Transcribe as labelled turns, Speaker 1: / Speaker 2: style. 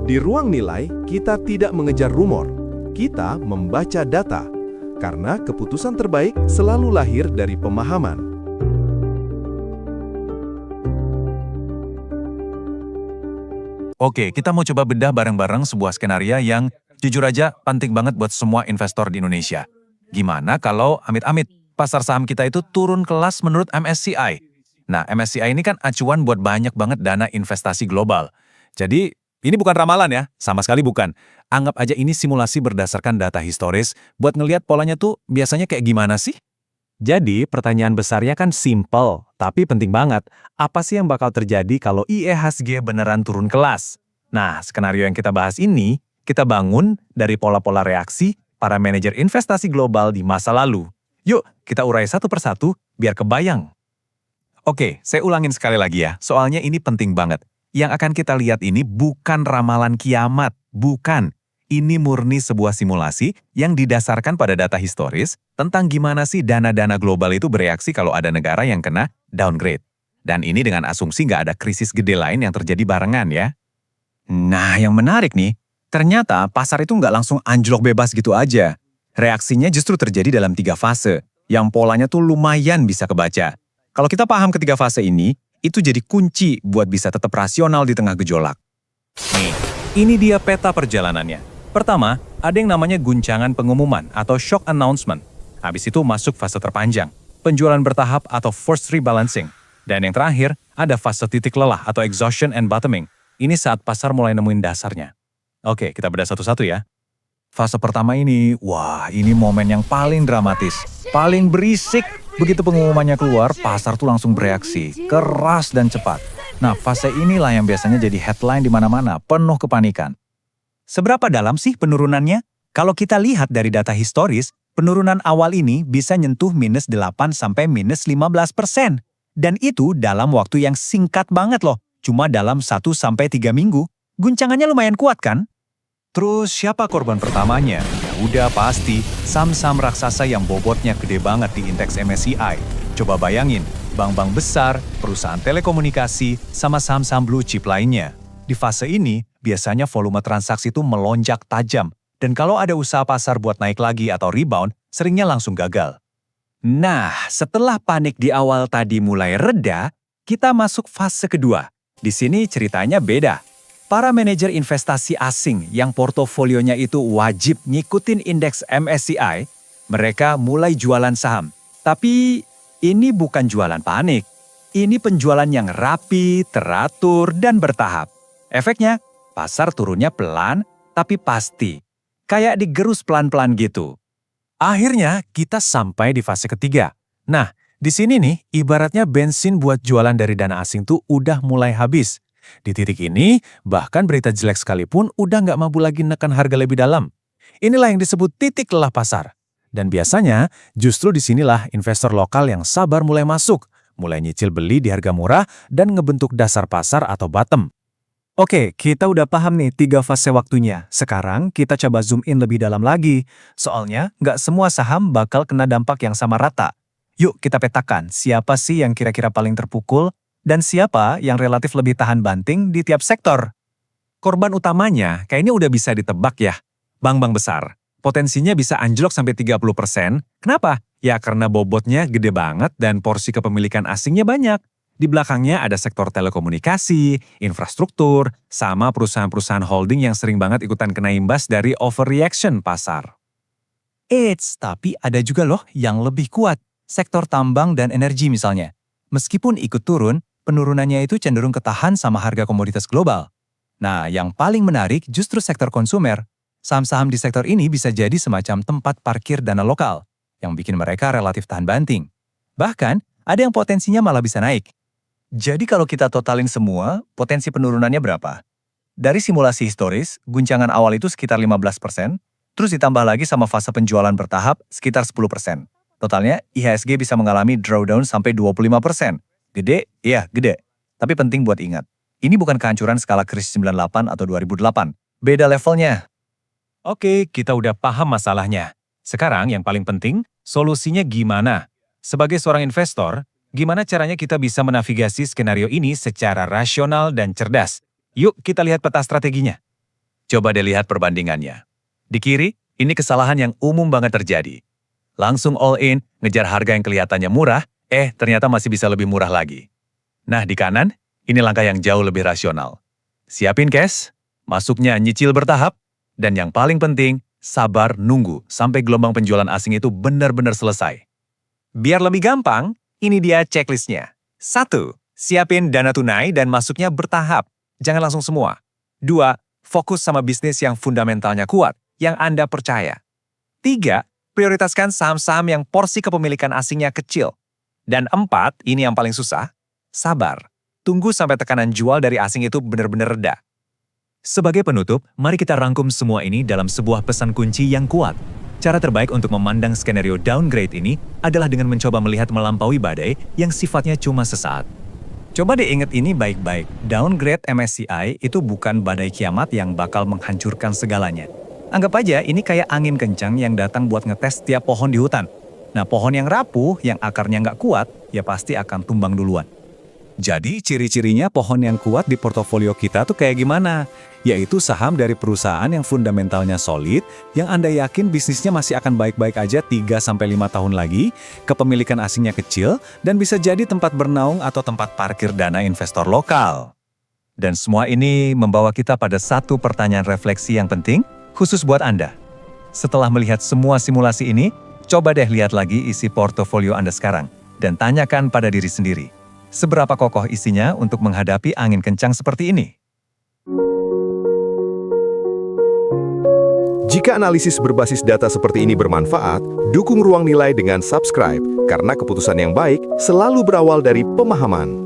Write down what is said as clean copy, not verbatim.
Speaker 1: Di ruang nilai, kita tidak mengejar rumor. Kita membaca data. Karena keputusan terbaik selalu lahir dari pemahaman.
Speaker 2: Oke, kita mau coba bedah bareng-bareng sebuah skenario yang jujur aja penting banget buat semua investor di Indonesia. Gimana kalau amit-amit pasar saham kita itu turun kelas menurut MSCI? Nah, MSCI ini kan acuan buat banyak banget dana investasi global. Jadi, ini bukan ramalan ya, sama sekali bukan. Anggap aja ini simulasi berdasarkan data historis buat ngelihat polanya tuh biasanya kayak gimana sih?
Speaker 3: Jadi, pertanyaan besarnya kan simple, tapi penting banget. Apa sih yang bakal terjadi kalau IEHSG beneran turun kelas? Nah, skenario yang kita bahas ini, kita bangun dari pola-pola reaksi para manajer investasi global di masa lalu. Yuk, kita urai satu persatu biar kebayang.
Speaker 2: Oke, saya ulangin sekali lagi ya, soalnya ini penting banget. Yang akan kita lihat ini bukan ramalan kiamat, bukan. Ini murni sebuah simulasi yang didasarkan pada data historis tentang gimana sih dana-dana global itu bereaksi kalau ada negara yang kena downgrade. Dan ini dengan asumsi nggak ada krisis gede lain yang terjadi barengan ya.
Speaker 4: Nah, yang menarik nih, ternyata pasar itu nggak langsung anjlok bebas gitu aja. Reaksinya justru terjadi dalam 3 fase, yang polanya tuh lumayan bisa kebaca. Kalau kita paham ketiga fase ini, itu jadi kunci buat bisa tetap rasional di tengah gejolak.
Speaker 3: Nih, ini dia peta perjalanannya. Pertama, ada yang namanya guncangan pengumuman atau shock announcement. Habis itu masuk fase terpanjang, penjualan bertahap atau forced rebalancing. Dan yang terakhir, ada fase titik lelah atau exhaustion and bottoming. Ini saat pasar mulai nemuin dasarnya. Oke, kita bedah satu-satu ya.
Speaker 2: Fase pertama ini, wah ini momen yang paling dramatis, paling berisik. Begitu pengumumannya keluar, pasar tuh langsung bereaksi, keras dan cepat. Nah, fase inilah yang biasanya jadi headline di mana-mana, penuh kepanikan.
Speaker 3: Seberapa dalam sih penurunannya? Kalau kita lihat dari data historis, penurunan awal ini bisa nyentuh minus 8 sampai minus 15%. Dan itu dalam waktu yang singkat banget loh, cuma dalam 1 sampai 3 minggu. Guncangannya lumayan kuat kan? Terus siapa korban pertamanya? Ya udah pasti, saham-saham raksasa yang bobotnya gede banget di indeks MSCI. Coba bayangin, bank-bank besar, perusahaan telekomunikasi, sama saham-saham blue chip lainnya. Di fase ini, biasanya volume transaksi itu melonjak tajam. Dan kalau ada usaha pasar buat naik lagi atau rebound, seringnya langsung gagal. Nah, setelah panik di awal tadi mulai reda, kita masuk fase kedua. Di sini ceritanya beda. Para manajer investasi asing yang portofolionya itu wajib ngikutin indeks MSCI, mereka mulai jualan saham. Tapi ini bukan jualan panik. Ini penjualan yang rapi, teratur, dan bertahap. Efeknya, pasar turunnya pelan, tapi pasti. Kayak digerus pelan-pelan gitu. Akhirnya, kita sampai di fase ketiga. Nah, di sini nih, ibaratnya bensin buat jualan dari dana asing tuh udah mulai habis. Di titik ini, bahkan berita jelek sekalipun udah nggak mampu lagi nekan harga lebih dalam. Inilah yang disebut titik lelah pasar. Dan biasanya, justru disinilah investor lokal yang sabar mulai masuk, mulai nyicil beli di harga murah, dan ngebentuk dasar pasar atau bottom. Oke, kita udah paham nih 3 fase waktunya. Sekarang kita coba zoom in lebih dalam lagi. Soalnya, nggak semua saham bakal kena dampak yang sama rata. Yuk kita petakan siapa sih yang kira-kira paling terpukul, dan siapa yang relatif lebih tahan banting di tiap sektor. Korban utamanya kayaknya udah bisa ditebak ya. Bank-bank besar. Potensinya bisa anjlok sampai 30%. Kenapa? Ya karena bobotnya gede banget dan porsi kepemilikan asingnya banyak. Di belakangnya ada sektor telekomunikasi, infrastruktur, sama perusahaan-perusahaan holding yang sering banget ikutan kena imbas dari overreaction pasar. Tapi ada juga loh yang lebih kuat. Sektor tambang dan energi misalnya. Meskipun ikut turun, penurunannya itu cenderung ketahan sama harga komoditas global. Nah, yang paling menarik justru sektor konsumer. Saham-saham di sektor ini bisa jadi semacam tempat parkir dana lokal, yang bikin mereka relatif tahan banting. Bahkan, ada yang potensinya malah bisa naik. Jadi kalau kita totalin semua, potensi penurunannya berapa? Dari simulasi historis, guncangan awal itu sekitar 15%, terus ditambah lagi sama fase penjualan bertahap sekitar 10%. Totalnya, IHSG bisa mengalami drawdown sampai 25%. Gede? Iya, gede. Tapi penting buat ingat, ini bukan kehancuran skala krisis 98 atau 2008. Beda levelnya. Oke, kita udah paham masalahnya. Sekarang yang paling penting, solusinya gimana? Sebagai seorang investor, gimana caranya kita bisa menavigasi skenario ini secara rasional dan cerdas? Yuk kita lihat peta strateginya.
Speaker 2: Coba deh lihat perbandingannya. Di kiri, ini kesalahan yang umum banget terjadi. Langsung all in, ngejar harga yang kelihatannya murah, ternyata masih bisa lebih murah lagi. Nah, di kanan, ini langkah yang jauh lebih rasional. Siapin cash, masuknya nyicil bertahap, dan yang paling penting, sabar nunggu sampai gelombang penjualan asing itu benar-benar selesai.
Speaker 3: Biar lebih gampang, ini dia checklistnya. 1. Siapin dana tunai dan masuknya bertahap. Jangan langsung semua. 2. Fokus sama bisnis yang fundamentalnya kuat, yang Anda percaya. 3. Prioritaskan saham-saham yang porsi kepemilikan asingnya kecil. Dan 4, ini yang paling susah, sabar. Tunggu sampai tekanan jual dari asing itu benar-benar reda. Sebagai penutup, mari kita rangkum semua ini dalam sebuah pesan kunci yang kuat. Cara terbaik untuk memandang skenario downgrade ini adalah dengan mencoba melihat melampaui badai yang sifatnya cuma sesaat. Coba deh ingat ini baik-baik, downgrade MSCI itu bukan badai kiamat yang bakal menghancurkan segalanya. Anggap aja ini kayak angin kencang yang datang buat ngetes tiap pohon di hutan. Nah, pohon yang rapuh, yang akarnya nggak kuat, ya pasti akan tumbang duluan. Jadi ciri-cirinya pohon yang kuat di portofolio kita tuh kayak gimana? Yaitu saham dari perusahaan yang fundamentalnya solid, yang Anda yakin bisnisnya masih akan baik-baik aja 3-5 tahun lagi, kepemilikan asingnya kecil, dan bisa jadi tempat bernaung atau tempat parkir dana investor lokal.
Speaker 2: Dan semua ini membawa kita pada satu pertanyaan refleksi yang penting, khusus buat Anda. Setelah melihat semua simulasi ini, coba deh lihat lagi isi portofolio Anda sekarang, dan tanyakan pada diri sendiri. Seberapa kokoh isinya untuk menghadapi angin kencang seperti ini?
Speaker 1: Jika analisis berbasis data seperti ini bermanfaat, dukung Ruang Nilai dengan subscribe, karena keputusan yang baik selalu berawal dari pemahaman.